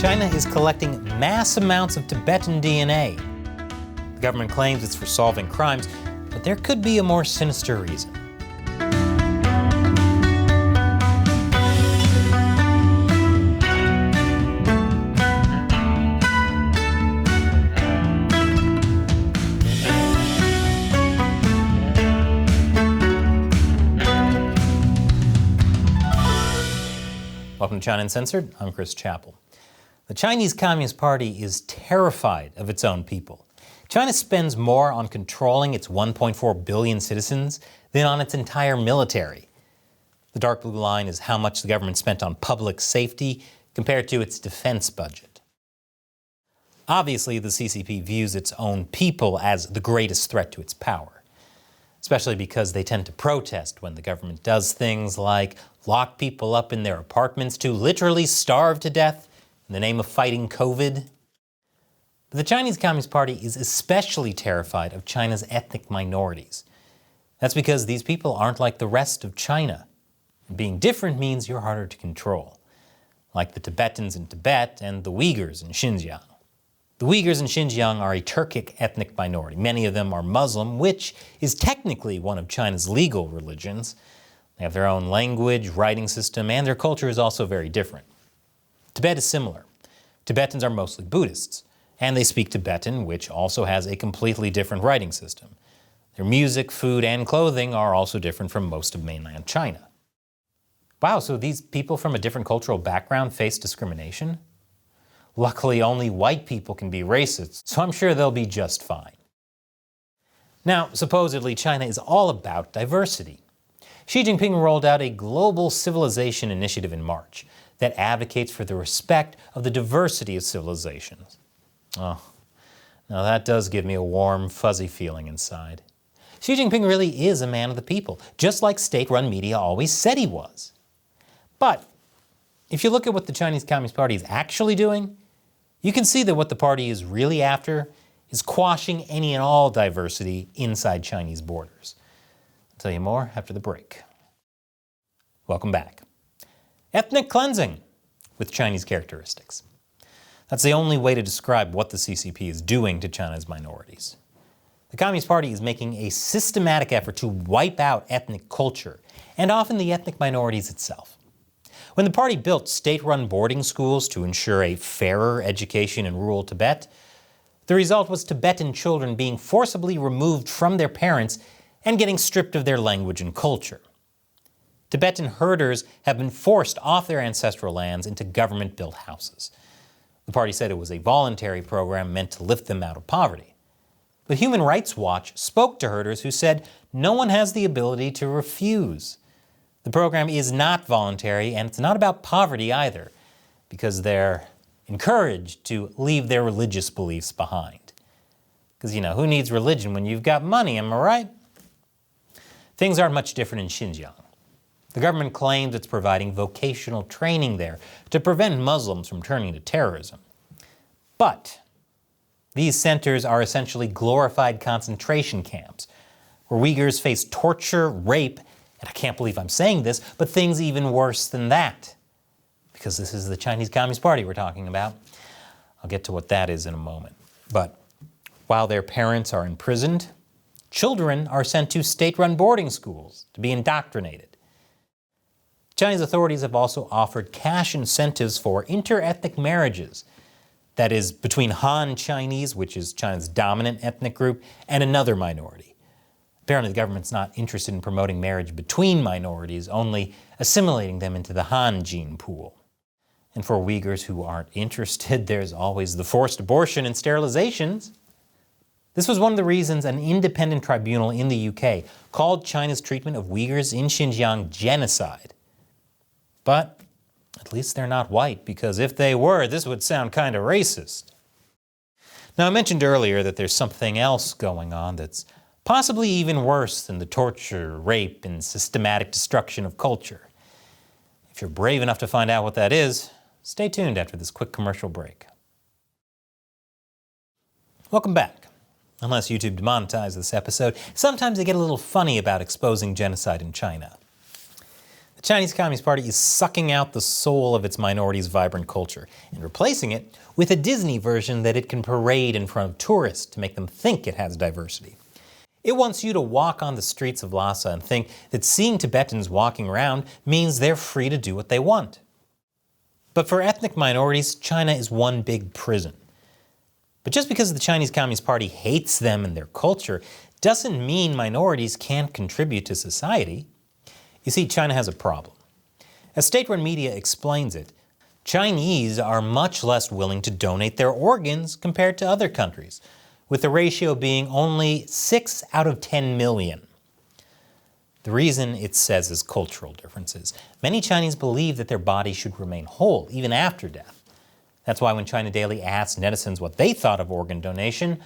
China is collecting mass amounts of Tibetan DNA. The government claims it's for solving crimes, but there could be a more sinister reason. Welcome to China Uncensored. I'm Chris Chappell. The Chinese Communist Party is terrified of its own people. China spends more on controlling its 1.4 billion citizens than on its entire military. The dark blue line is how much the government spent on public safety compared to its defense budget. Obviously, the CCP views its own people as the greatest threat to its power, especially because they tend to protest when the government does things like lock people up in their apartments to literally starve to death in the name of fighting COVID. But the Chinese Communist Party is especially terrified of China's ethnic minorities. That's because these people aren't like the rest of China. And being different means you're harder to control, like the Tibetans in Tibet and the Uyghurs in Xinjiang. The Uyghurs in Xinjiang are a Turkic ethnic minority. Many of them are Muslim, which is technically one of China's legal religions. They have their own language, writing system, and their culture is also very different. Tibet is similar. Tibetans are mostly Buddhists, and they speak Tibetan, which also has a completely different writing system. Their music, food, and clothing are also different from most of mainland China. Wow, so these people from a different cultural background face discrimination? Luckily, only white people can be racist, so I'm sure they'll be just fine. Now, supposedly, China is all about diversity. Xi Jinping rolled out a global civilization initiative in March that advocates for the respect of the diversity of civilizations. Oh, now that does give me a warm, fuzzy feeling inside. Xi Jinping really is a man of the people, just like state-run media always said he was. But if you look at what the Chinese Communist Party is actually doing, you can see that what the party is really after is quashing any and all diversity inside Chinese borders. I'll tell you more after the break. Welcome back. Ethnic cleansing with Chinese characteristics. That's the only way to describe what the CCP is doing to China's minorities. The Communist Party is making a systematic effort to wipe out ethnic culture, and often the ethnic minorities itself. When the party built state-run boarding schools to ensure a fairer education in rural Tibet, the result was Tibetan children being forcibly removed from their parents and getting stripped of their language and culture. Tibetan herders have been forced off their ancestral lands into government-built houses. The party said it was a voluntary program meant to lift them out of poverty. But Human Rights Watch spoke to herders who said no one has the ability to refuse. The program is not voluntary, and it's not about poverty either, because they're encouraged to leave their religious beliefs behind. Because, who needs religion when you've got money, am I right? Things aren't much different in Xinjiang. The government claims it's providing vocational training there to prevent Muslims from turning to terrorism. But these centers are essentially glorified concentration camps, where Uyghurs face torture, rape, and I can't believe I'm saying this, but things even worse than that. Because this is the Chinese Communist Party we're talking about. I'll get to what that is in a moment. But while their parents are imprisoned, children are sent to state-run boarding schools to be indoctrinated. Chinese authorities have also offered cash incentives for inter-ethnic marriages, that is, between Han Chinese, which is China's dominant ethnic group, and another minority. Apparently the government's not interested in promoting marriage between minorities, only assimilating them into the Han gene pool. And for Uyghurs who aren't interested, there's always the forced abortion and sterilizations. This was one of the reasons an independent tribunal in the UK called China's treatment of Uyghurs in Xinjiang genocide. But at least they're not white, because if they were, this would sound kind of racist. Now, I mentioned earlier that there's something else going on that's possibly even worse than the torture, rape, and systematic destruction of culture. If you're brave enough to find out what that is, stay tuned after this quick commercial break. Welcome back. Unless YouTube demonetizes this episode, sometimes they get a little funny about exposing genocide in China. The Chinese Communist Party is sucking out the soul of its minorities' vibrant culture and replacing it with a Disney version that it can parade in front of tourists to make them think it has diversity. It wants you to walk on the streets of Lhasa and think that seeing Tibetans walking around means they're free to do what they want. But for ethnic minorities, China is one big prison. But just because the Chinese Communist Party hates them and their culture doesn't mean minorities can't contribute to society. You see, China has a problem. As state-run media explains it, Chinese are much less willing to donate their organs compared to other countries, with the ratio being only 6 out of 10 million. The reason, it says, is cultural differences. Many Chinese believe that their body should remain whole, even after death. That's why when China Daily asked netizens what they thought of organ donation,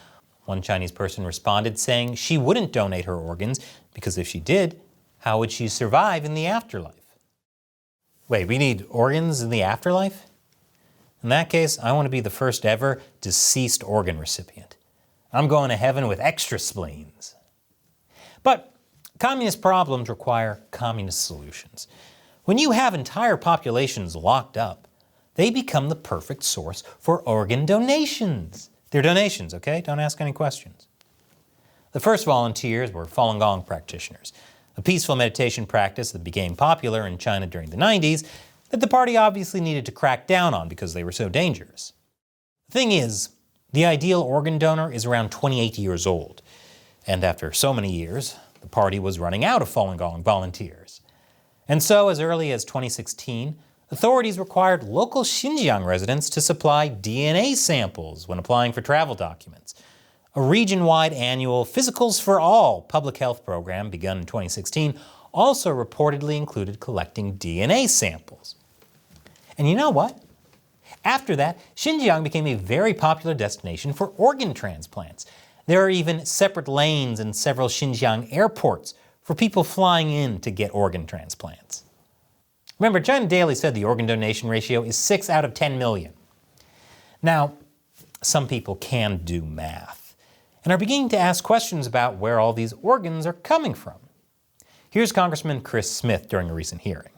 one Chinese person responded saying she wouldn't donate her organs because if she did, how would she survive in the afterlife? Wait, we need organs in the afterlife? In that case, I want to be the first ever deceased organ recipient. I'm going to heaven with extra spleens. But communist problems require communist solutions. When you have entire populations locked up, they become the perfect source for organ donations. They're donations, okay? Don't ask any questions. The first volunteers were Falun Gong practitioners, a peaceful meditation practice that became popular in China during the 90s that the party obviously needed to crack down on because they were so dangerous. The thing is, the ideal organ donor is around 28 years old, and after so many years, the party was running out of Falun Gong volunteers. And so, as early as 2016, authorities required local Xinjiang residents to supply DNA samples when applying for travel documents. A region-wide annual Physicals for All public health program begun in 2016 also reportedly included collecting DNA samples. And you know what? After that, Xinjiang became a very popular destination for organ transplants. There are even separate lanes in several Xinjiang airports for people flying in to get organ transplants. Remember, China Daily said the organ donation ratio is 6 out of 10 million. Now, some people can do math and are beginning to ask questions about where all these organs are coming from. Here's Congressman Chris Smith during a recent hearing.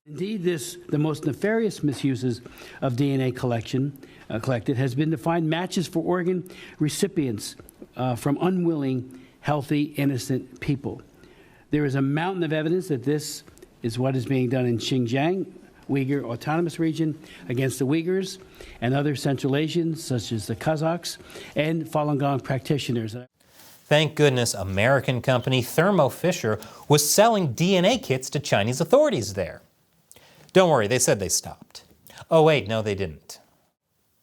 Indeed, the most nefarious misuses of DNA collected has been to find matches for organ recipients from unwilling, healthy, innocent people. There is a mountain of evidence that this is what is being done in Xinjiang, Uyghur Autonomous Region, against the Uyghurs and other Central Asians, such as the Kazakhs, and Falun Gong practitioners. Thank goodness American company Thermo Fisher was selling DNA kits to Chinese authorities there. Don't worry, they said they stopped. Oh wait, no they didn't.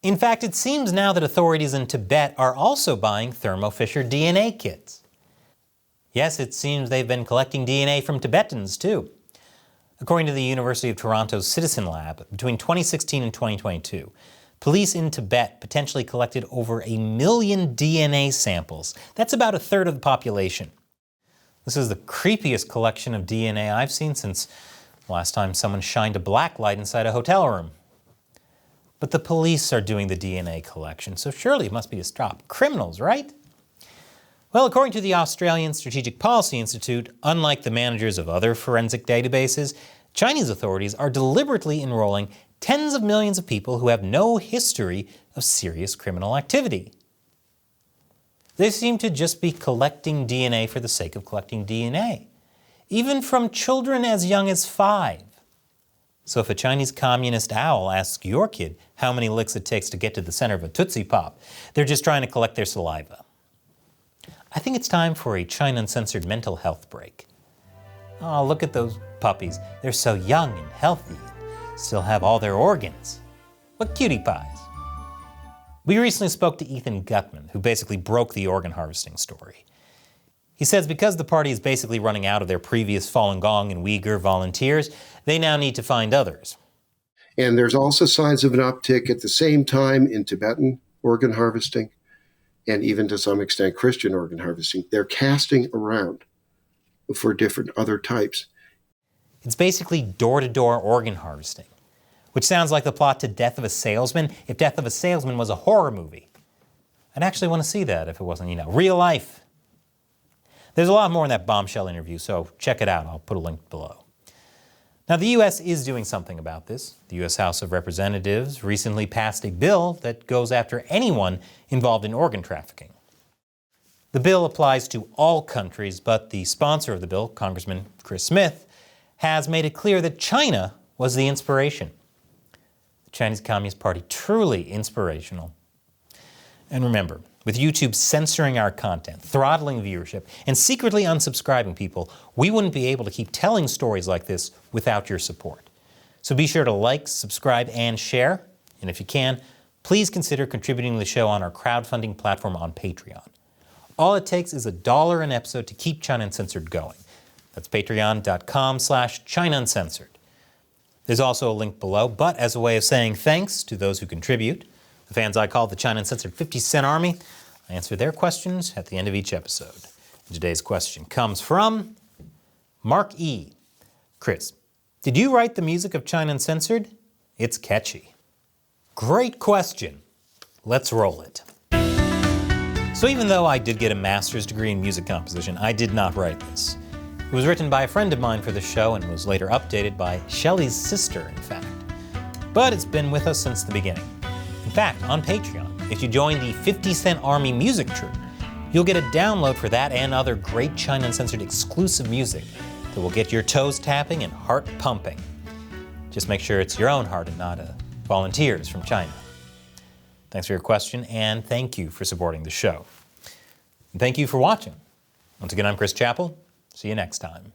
In fact, it seems now that authorities in Tibet are also buying Thermo Fisher DNA kits. Yes, it seems they've been collecting DNA from Tibetans too. According to the University of Toronto's Citizen Lab, between 2016 and 2022, police in Tibet potentially collected over 1 million DNA samples. That's about a third of the population. This is the creepiest collection of DNA I've seen since the last time someone shined a black light inside a hotel room. But the police are doing the DNA collection, so surely it must be to stop criminals, right? Well, according to the Australian Strategic Policy Institute, unlike the managers of other forensic databases, Chinese authorities are deliberately enrolling tens of millions of people who have no history of serious criminal activity. They seem to just be collecting DNA for the sake of collecting DNA, even from children as young as 5. So if a Chinese communist owl asks your kid how many licks it takes to get to the center of a Tootsie Pop, they're just trying to collect their saliva. I think it's time for a China Uncensored mental health break. Oh, look at those puppies. They're so young and healthy, and still have all their organs. What cutie pies. We recently spoke to Ethan Gutman, who basically broke the organ harvesting story. He says because the party is basically running out of their previous Falun Gong and Uyghur volunteers, they now need to find others. And there's also signs of an uptick at the same time in Tibetan organ harvesting, and even to some extent Christian organ harvesting. They're casting around for different other types. It's basically door-to-door organ harvesting, which sounds like the plot to Death of a Salesman if Death of a Salesman was a horror movie. I'd actually want to see that if it wasn't, real life. There's a lot more in that bombshell interview, so check it out. I'll put a link below. Now, the U.S. is doing something about this. The U.S. House of Representatives recently passed a bill that goes after anyone involved in organ trafficking. The bill applies to all countries, but the sponsor of the bill, Congressman Chris Smith, has made it clear that China was the inspiration. The Chinese Communist Party, truly inspirational. And remember, with YouTube censoring our content, throttling viewership, and secretly unsubscribing people, we wouldn't be able to keep telling stories like this without your support. So be sure to like, subscribe, and share. And if you can, please consider contributing to the show on our crowdfunding platform on Patreon. All it takes is $1 an episode to keep Chine Uncensored going. That's patreon.com/Chine Uncensored. There's also a link below, but as a way of saying thanks to those who contribute, the fans I call the Chine Uncensored 50-cent Army, I answer their questions at the end of each episode. And today's question comes from Mark E. Chris, did you write the music of Chine Uncensored? It's catchy. Great question. Let's roll it. So even though I did get a master's degree in music composition, I did not write this. It was written by a friend of mine for the show and was later updated by Shelley's sister, in fact. But it's been with us since the beginning. In fact, on Patreon, if you join the 50-cent Army music troupe, you'll get a download for that and other great Chine Uncensored exclusive music that will get your toes tapping and heart pumping. Just make sure it's your own heart and not a volunteer's from China. Thanks for your question, and thank you for supporting the show. And thank you for watching. Once again, I'm Chris Chappell. See you next time.